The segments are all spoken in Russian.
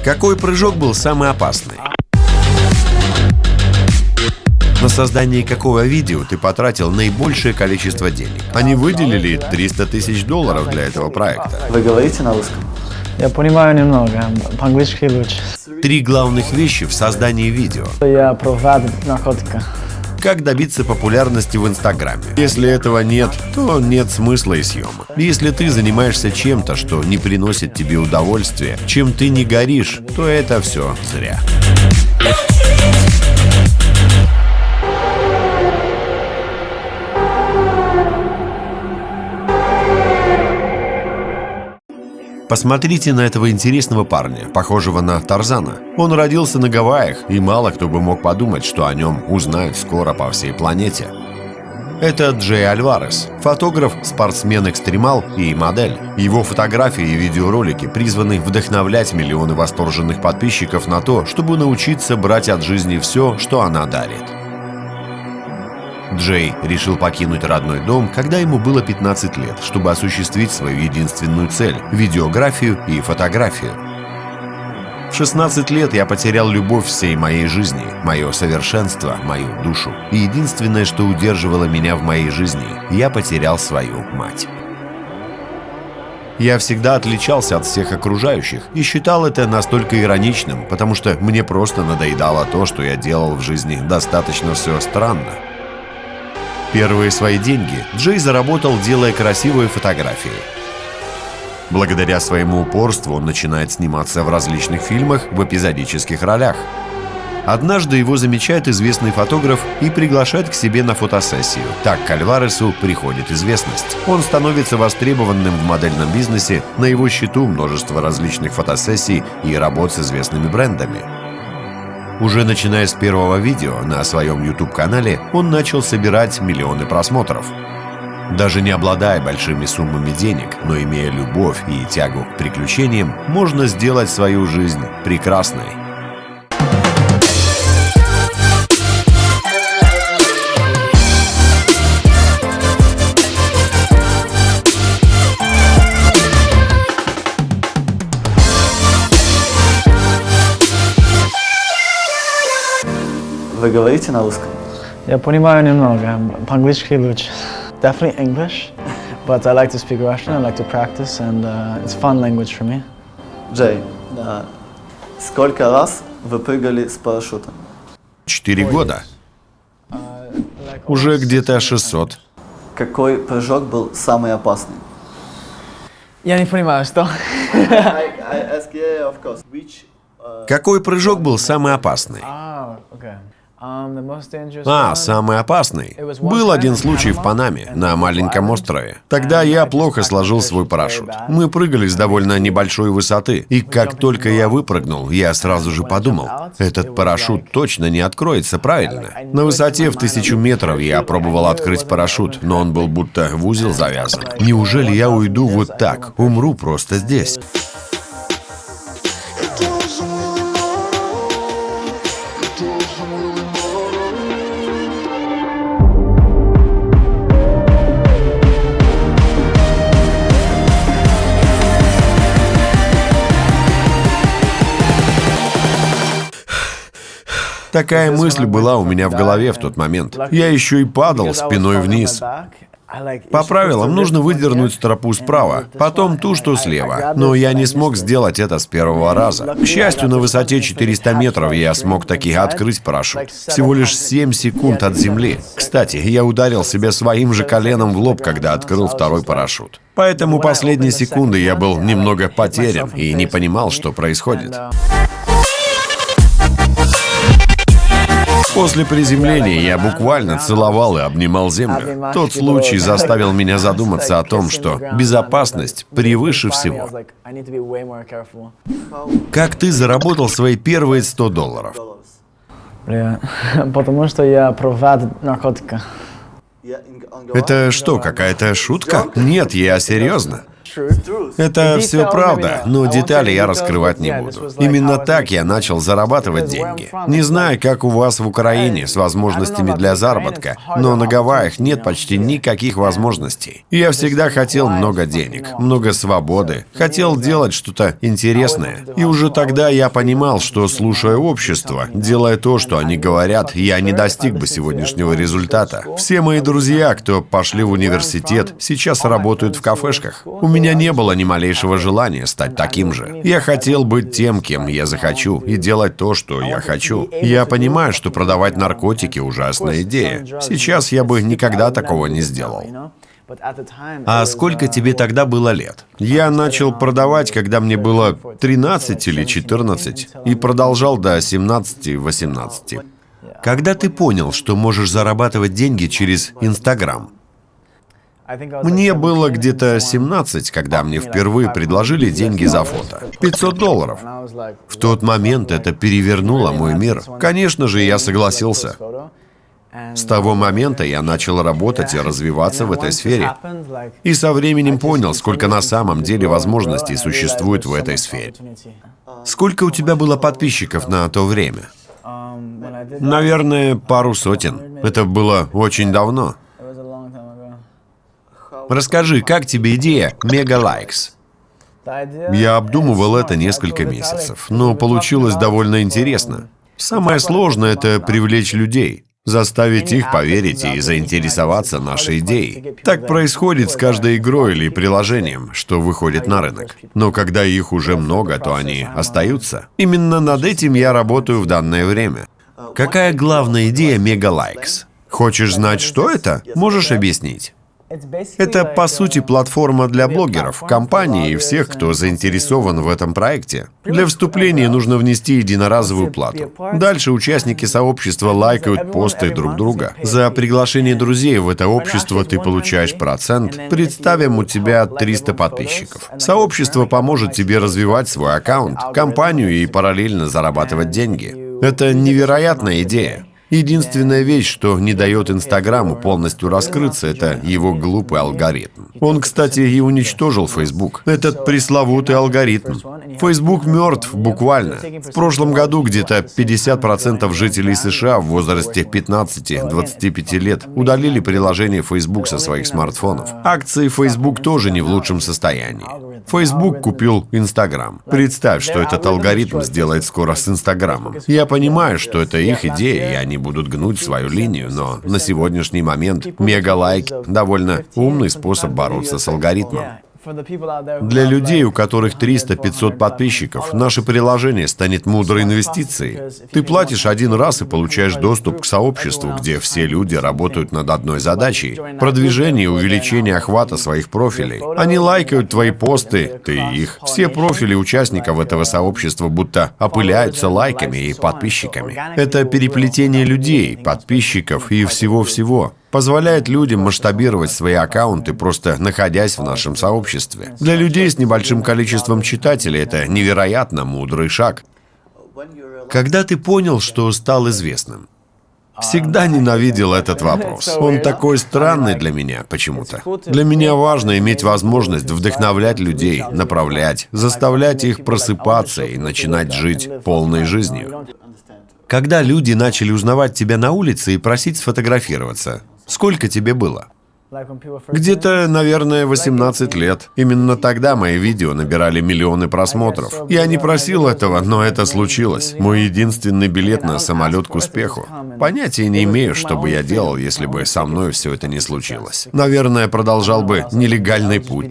Какой прыжок был самый опасный? На создание какого видео ты потратил наибольшее количество денег? Они выделили $300 тысяч для этого проекта. Вы говорите на русском? Я понимаю немного, по-английски лучше. 3 главных вещи в создании видео. Я против наркотика. Как добиться популярности в Инстаграме? Если этого нет, то нет смысла и съемок. Если ты занимаешься чем-то, что не приносит тебе удовольствия, чем ты не горишь, то это все зря. Посмотрите на этого интересного парня, похожего на Тарзана. Он родился на Гавайях, и мало кто бы мог подумать, что о нем узнают скоро по всей планете. Это Джей Альварес, фотограф, спортсмен-экстремал и модель. Его фотографии и видеоролики призваны вдохновлять миллионы восторженных подписчиков на то, чтобы научиться брать от жизни все, что она дарит. Джей решил покинуть родной дом, когда ему было 15 лет, чтобы осуществить свою единственную цель – видеографию и фотографию. В 16 лет я потерял любовь всей моей жизни, мое совершенство, мою душу. И единственное, что удерживало меня в моей жизни – я потерял свою мать. Я всегда отличался от всех окружающих и считал это настолько ироничным, потому что мне просто надоедало то, что я делал в жизни достаточно все странно. Первые свои деньги Джей заработал, делая красивые фотографии. Благодаря своему упорству он начинает сниматься в различных фильмах в эпизодических ролях. Однажды его замечает известный фотограф и приглашает к себе на фотосессию. Так к Альваресу приходит известность. Он становится востребованным в модельном бизнесе, на его счету множество различных фотосессий и работ с известными брендами. Уже начиная с первого видео на своем YouTube-канале, он начал собирать миллионы просмотров. Даже не обладая большими суммами денег, но имея любовь и тягу к приключениям, можно сделать свою жизнь прекрасной. Вы говорите на русском? Я понимаю немного, по-английски лучше. Definitely English, but I like to speak Russian, I like to practice, and it's a fun language for me. Джей, сколько раз вы прыгали с парашютом? 4 года. Уже где-то 600. Какой прыжок был самый опасный? Я не понимаю, что? Какой прыжок был самый опасный? Самый опасный. Был один случай в Панаме, на маленьком острове. Тогда я плохо сложил свой парашют. Мы прыгали с довольно небольшой высоты, и как только я выпрыгнул, я сразу же подумал, этот парашют точно не откроется правильно. На высоте в 1000 метров я пробовал открыть парашют, но он был будто в узел завязан. Неужели я уйду вот так, умру просто здесь? Такая мысль была у меня в голове в тот момент. Я еще и падал спиной вниз. По правилам нужно выдернуть стропу справа, потом ту, что слева. Но я не смог сделать это с первого раза. К счастью, на высоте 400 метров я смог таки открыть парашют. Всего лишь 7 секунд от земли. Кстати, я ударил себя своим же коленом в лоб, когда открыл второй парашют. Поэтому последние секунды я был немного потерян и не понимал, что происходит. После приземления я буквально целовал и обнимал землю. Тот случай заставил меня задуматься о том, что безопасность превыше всего. Как ты заработал свои первые $100? Потому что я против наркотика. Это что, какая-то шутка? Нет, я серьезно. Это все правда, но детали я раскрывать не буду. Именно так я начал зарабатывать деньги. Не знаю, как у вас в Украине с возможностями для заработка, но на Гавайях нет почти никаких возможностей. Я всегда хотел много денег, много свободы, хотел делать что-то интересное. И уже тогда я понимал, что, слушая общество, делая то, что они говорят, я не достиг бы сегодняшнего результата. Все мои друзья, кто пошли в университет, сейчас работают в кафешках. У меня не было ни малейшего желания стать таким же. Я хотел быть тем, кем я захочу, и делать то, что я хочу. Я понимаю, что продавать наркотики – ужасная идея. Сейчас я бы никогда такого не сделал. А сколько тебе тогда было лет? Я начал продавать, когда мне было 13 или 14, и продолжал до 17-18. Когда ты понял, что можешь зарабатывать деньги через Инстаграм? Мне было где-то 17, когда мне впервые предложили деньги за фото. $500. В тот момент это перевернуло мой мир. Конечно же, я согласился. С того момента я начал работать и развиваться в этой сфере. И со временем понял, сколько на самом деле возможностей существует в этой сфере. Сколько у тебя было подписчиков на то время? Наверное, пару сотен. Это было очень давно. Расскажи, как тебе идея Mega-Likes? Я обдумывал это несколько месяцев, но получилось довольно интересно. Самое сложное – это привлечь людей. Заставить их поверить и заинтересоваться нашей идеей. Так происходит с каждой игрой или приложением, что выходит на рынок. Но когда их уже много, то они остаются. Именно над этим я работаю в данное время. Какая главная идея Mega-Likes? Хочешь знать, что это? Можешь объяснить? Это, по сути, платформа для блогеров, компаний и всех, кто заинтересован в этом проекте. Для вступления нужно внести единоразовую плату. Дальше участники сообщества лайкают посты друг друга. За приглашение друзей в это общество ты получаешь процент. Представим, у тебя 300 подписчиков. Сообщество поможет тебе развивать свой аккаунт, компанию и параллельно зарабатывать деньги. Это невероятная идея. Единственная вещь, что не дает Инстаграму полностью раскрыться, это его глупый алгоритм. Он, кстати, и уничтожил Facebook. Этот пресловутый алгоритм. Facebook мертв буквально. В прошлом году где-то 50% жителей США в возрасте 15-25 лет удалили приложение Facebook со своих смартфонов. Акции Facebook тоже не в лучшем состоянии. Facebook купил Instagram. Представь, что этот алгоритм сделает скоро с Инстаграмом. Я понимаю, что это их идея, и они будут гнуть свою линию, но на сегодняшний момент Мега-лайк – довольно умный способ бороться с алгоритмом. Для людей, у которых 300-500 подписчиков, наше приложение станет мудрой инвестицией. Ты платишь один раз и получаешь доступ к сообществу, где все люди работают над одной задачей – продвижение и увеличение охвата своих профилей. Они лайкают твои посты, ты их. Все профили участников этого сообщества будто опыляются лайками и подписчиками. Это переплетение людей, подписчиков и всего-всего. Позволяет людям масштабировать свои аккаунты, просто находясь в нашем сообществе. Для людей с небольшим количеством читателей это невероятно мудрый шаг. Когда ты понял, что стал известным? Всегда ненавидел этот вопрос. Он такой странный для меня почему-то. Для меня важно иметь возможность вдохновлять людей, направлять, заставлять их просыпаться и начинать жить полной жизнью. Когда люди начали узнавать тебя на улице и просить сфотографироваться, сколько тебе было? Где-то, наверное, 18 лет. Именно тогда мои видео набирали миллионы просмотров. Я не просил этого, но это случилось. Мой единственный билет на самолет к успеху. Понятия не имею, что бы я делал, если бы со мной все это не случилось. Наверное, продолжал бы нелегальный путь.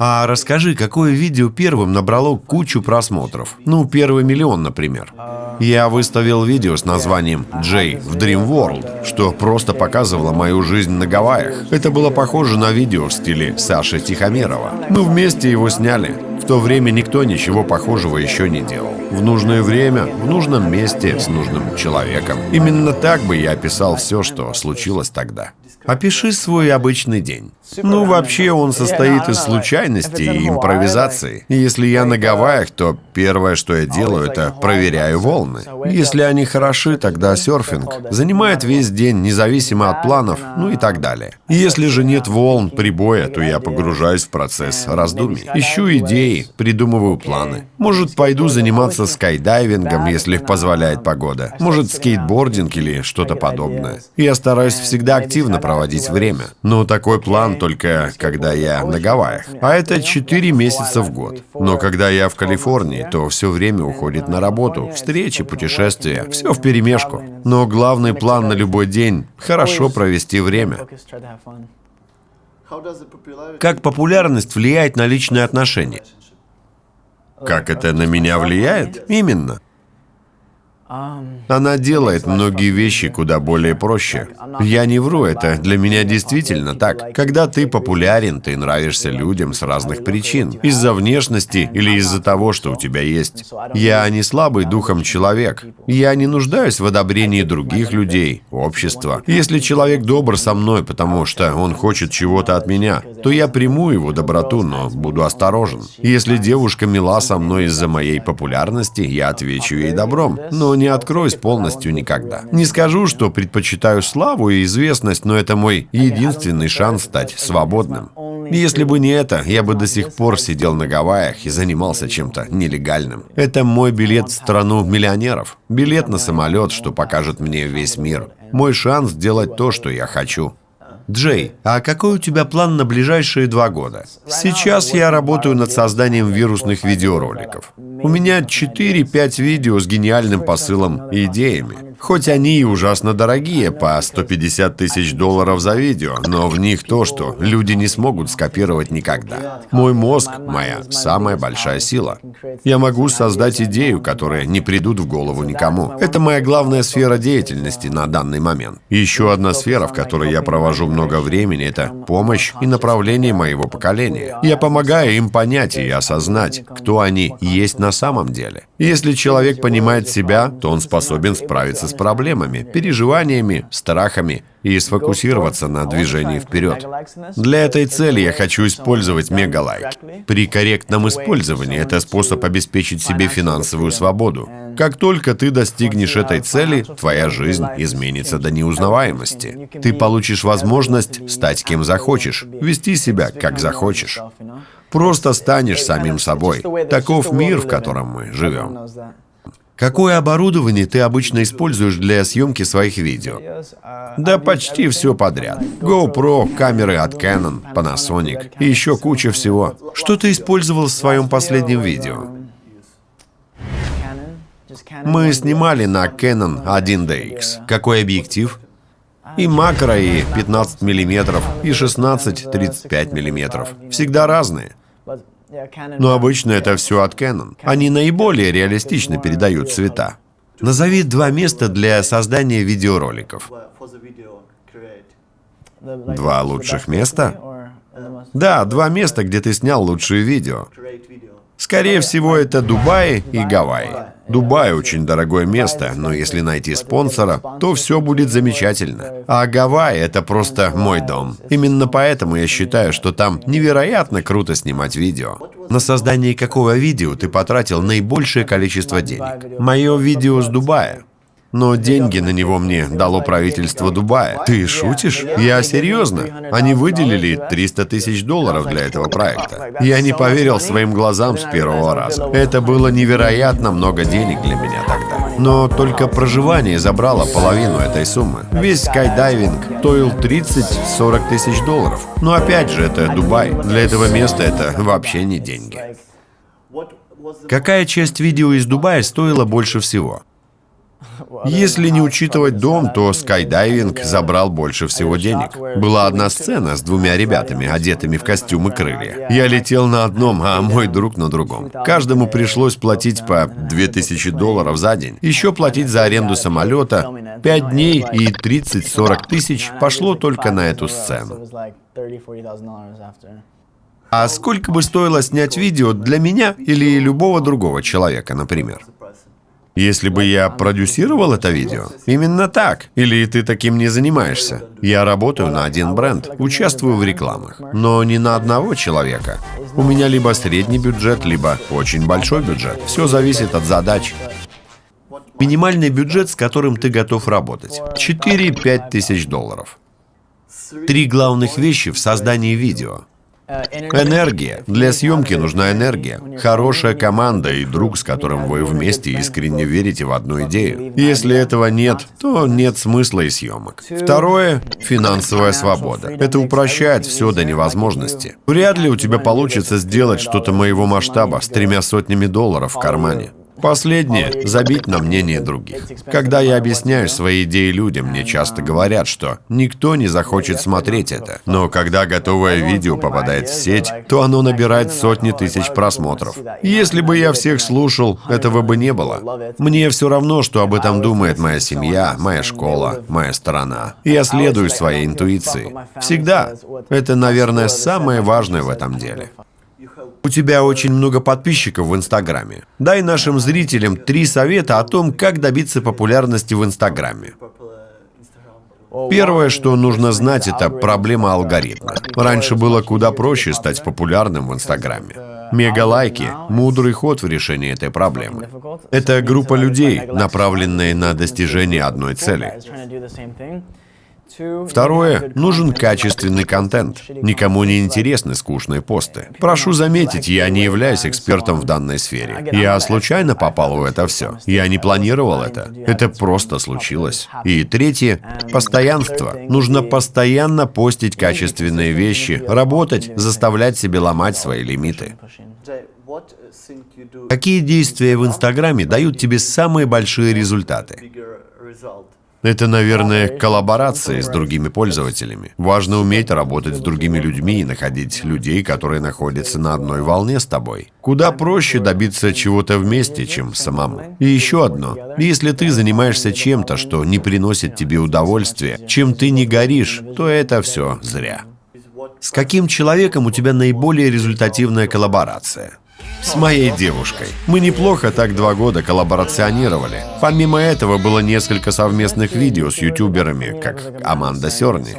А расскажи, какое видео первым набрало кучу просмотров? Ну, первый миллион, например. Я выставил видео с названием «Джей в Dream World», что просто показывало мою жизнь на Гавайях. Это было похоже на видео в стиле Саши Тихомирова. Мы вместе его сняли. В то время никто ничего похожего еще не делал. В нужное время, в нужном месте, с нужным человеком. Именно так бы я описал все, что случилось тогда. Опиши свой обычный день. Ну, вообще, он состоит из случайностей и импровизации. Если я на Гавайях, то первое, что я делаю, это проверяю волны. Если они хороши, тогда серфинг занимает весь день, независимо от планов, ну и так далее. Если же нет волн, прибоя, то я погружаюсь в процесс раздумий. Ищу идеи, придумываю планы. Может, пойду заниматься скайдайвингом, если позволяет погода. Может, скейтбординг или что-то подобное. Я стараюсь всегда активно проводить время. Но такой план только когда я на Гавайях. А это 4 месяца в год. Но когда я в Калифорнии, то все время уходит на работу, встречи, путешествия, все вперемешку. Но главный план на любой день – хорошо провести время. Как популярность влияет на личные отношения? Как это на меня влияет? Именно. Она делает многие вещи куда более проще. Я не вру, это для меня действительно так. Когда ты популярен, ты нравишься людям с разных причин. Из-за внешности или из-за того, что у тебя есть. Я не слабый духом человек. Я не нуждаюсь в одобрении других людей, общества. Если человек добр со мной, потому что он хочет чего-то от меня, то я приму его доброту, но буду осторожен. Если девушка мила со мной из-за моей популярности, я отвечу ей добром. Но не откроюсь полностью никогда. Не скажу, что предпочитаю славу и известность, но это мой единственный шанс стать свободным. Если бы не это, я бы до сих пор сидел на Гавайях и занимался чем-то нелегальным. Это мой билет в страну миллионеров. Билет на самолет, что покажет мне весь мир. Мой шанс сделать то, что я хочу. Джей, а какой у тебя план на ближайшие 2 года? Сейчас я работаю над созданием вирусных видеороликов. У меня 4-5 видео с гениальным посылом и идеями. Хоть они и ужасно дорогие, по $150 тысяч за видео, но в них то, что люди не смогут скопировать никогда. Мой мозг – моя самая большая сила. Я могу создать идею, которые не придут в голову никому. Это моя главная сфера деятельности на данный момент. И еще одна сфера, в которой я провожу много времени, это помощь и направление моего поколения. Я помогаю им понять и осознать, кто они есть на самом деле. Если человек понимает себя, то он способен справиться с проблемами, переживаниями, страхами и сфокусироваться на движении вперед. Для этой цели я хочу использовать мегалайки. При корректном использовании это способ обеспечить себе финансовую свободу. Как только ты достигнешь этой цели, твоя жизнь изменится до неузнаваемости. Ты получишь возможность стать кем захочешь, вести себя как захочешь. Просто станешь самим собой. Таков мир, в котором мы живем. Какое оборудование ты обычно используешь для съемки своих видео? Да почти все подряд. GoPro, камеры от Canon, Panasonic и еще куча всего. Что ты использовал в своем последнем видео? Мы снимали на Canon 1DX. Какой объектив? И макро, и 15 мм, и 16-35 мм. Всегда разные. Но обычно это все от Canon. Они наиболее реалистично передают цвета. Назови 2 места для создания видеороликов. 2 лучших места? Да, 2 места, где ты снял лучшие видео. Скорее всего, это Дубай и Гавайи. Дубай очень дорогое место, но если найти спонсора, то все будет замечательно. А Гавайи — это просто мой дом. Именно поэтому я считаю, что там невероятно круто снимать видео. На создание какого видео ты потратил наибольшее количество денег? Мое видео с Дубая. Но деньги на него мне дало правительство Дубая. Ты шутишь? Я серьезно. Они выделили $300 тысяч для этого проекта. Я не поверил своим глазам с первого раза. Это было невероятно много денег для меня тогда. Но только проживание забрало половину этой суммы. Весь скайдайвинг стоил $30-40 тысяч. Но опять же, это Дубай. Для этого места это вообще не деньги. Какая часть видео из Дубая стоила больше всего? Если не учитывать дом, то скайдайвинг забрал больше всего денег. Была одна сцена с 2 ребятами, одетыми в костюмы крылья. Я летел на одном, а мой друг на другом. Каждому пришлось платить по $2000 за день. Еще платить за аренду самолета. 5 дней и 30-40 тысяч пошло только на эту сцену. А сколько бы стоило снять видео для меня или любого другого человека, например? Если бы я продюсировал это видео? Именно так. Или ты таким не занимаешься? Я работаю на один бренд, участвую в рекламах, но не на одного человека. У меня либо средний бюджет, либо очень большой бюджет. Все зависит от задач. Минимальный бюджет, с которым ты готов работать. 4-5 тысяч долларов. 3 главных вещи в создании видео. Энергия. Для съемки нужна энергия. Хорошая команда и друг, с которым вы вместе искренне верите в одну идею. Если этого нет, то нет смысла и съемок. Второе – финансовая свобода. Это упрощает все до невозможности. Вряд ли у тебя получится сделать что-то моего масштаба с 300 долларов в кармане. Последнее – забить на мнение других. Когда я объясняю свои идеи людям, мне часто говорят, что никто не захочет смотреть это. Но когда готовое видео попадает в сеть, то оно набирает сотни тысяч просмотров. Если бы я всех слушал, этого бы не было. Мне все равно, что об этом думает моя семья, моя школа, моя страна. Я следую своей интуиции. Всегда. Это, наверное, самое важное в этом деле. У тебя очень много подписчиков в Инстаграме. Дай нашим зрителям 3 совета о том, как добиться популярности в Инстаграме. Первое, что нужно знать, это проблема алгоритма. Раньше было куда проще стать популярным в Инстаграме. Мегалайки – мудрый ход в решении этой проблемы. Это группа людей, направленная на достижение одной цели. Второе, нужен качественный контент. Никому не интересны скучные посты. Прошу заметить, я не являюсь экспертом в данной сфере. Я случайно попал в это все. Я не планировал это. Это просто случилось. И третье, постоянство. Нужно постоянно постить качественные вещи, работать, заставлять себя ломать свои лимиты. Какие действия в Инстаграме дают тебе самые большие результаты? Это, наверное, коллаборации с другими пользователями. Важно уметь работать с другими людьми и находить людей, которые находятся на одной волне с тобой. Куда проще добиться чего-то вместе, чем самому. И еще одно. Если ты занимаешься чем-то, что не приносит тебе удовольствия, чем ты не горишь, то это все зря. С каким человеком у тебя наиболее результативная коллаборация? С моей девушкой. Мы неплохо так 2 года коллаборационировали. Помимо этого было несколько совместных видео с ютуберами, как Аманда Серни.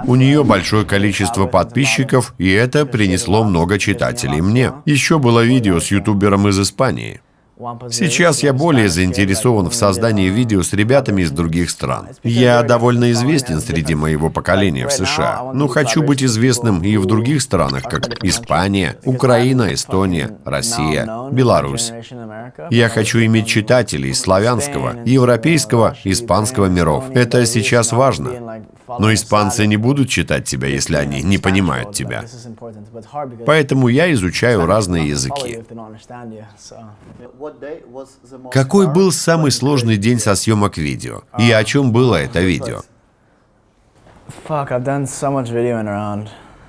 У нее большое количество подписчиков, и это принесло много читателей мне. Еще было видео с ютубером из Испании. Сейчас я более заинтересован в создании видео с ребятами из других стран. Я довольно известен среди моего поколения в США, но хочу быть известным и в других странах, как Испания, Украина, Эстония, Россия, Беларусь. Я хочу иметь читателей из славянского, европейского, испанского миров. Это сейчас важно. Но испанцы не будут читать тебя, если они не понимают тебя. Поэтому я изучаю разные языки. Какой был самый сложный день со съемок видео? И о чем было это видео?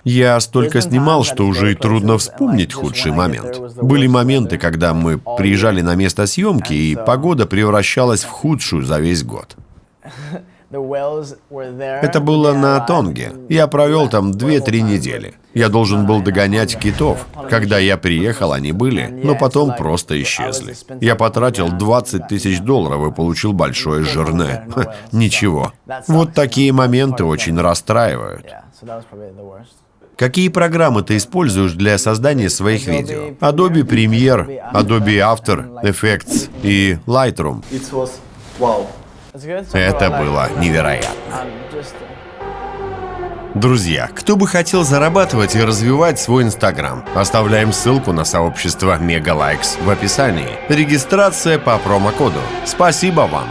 Я столько снимал, что уже и трудно вспомнить худший момент. Были моменты, когда мы приезжали на место съемки, и погода превращалась в худшую за весь год. Это было на Тонге. Я провел там 2-3 недели. Я должен был догонять китов. Когда я приехал, они были, но потом просто исчезли. Я потратил $20 тысяч и получил большое жирне. Ничего. Вот такие моменты очень расстраивают. Какие программы ты используешь для создания своих видео? Adobe Premiere, Adobe After Effects и Lightroom. Это было невероятно. Друзья, кто бы хотел зарабатывать и развивать свой Инстаграм, оставляем ссылку на сообщество Mega Likes в описании. Регистрация по промокоду. Спасибо вам!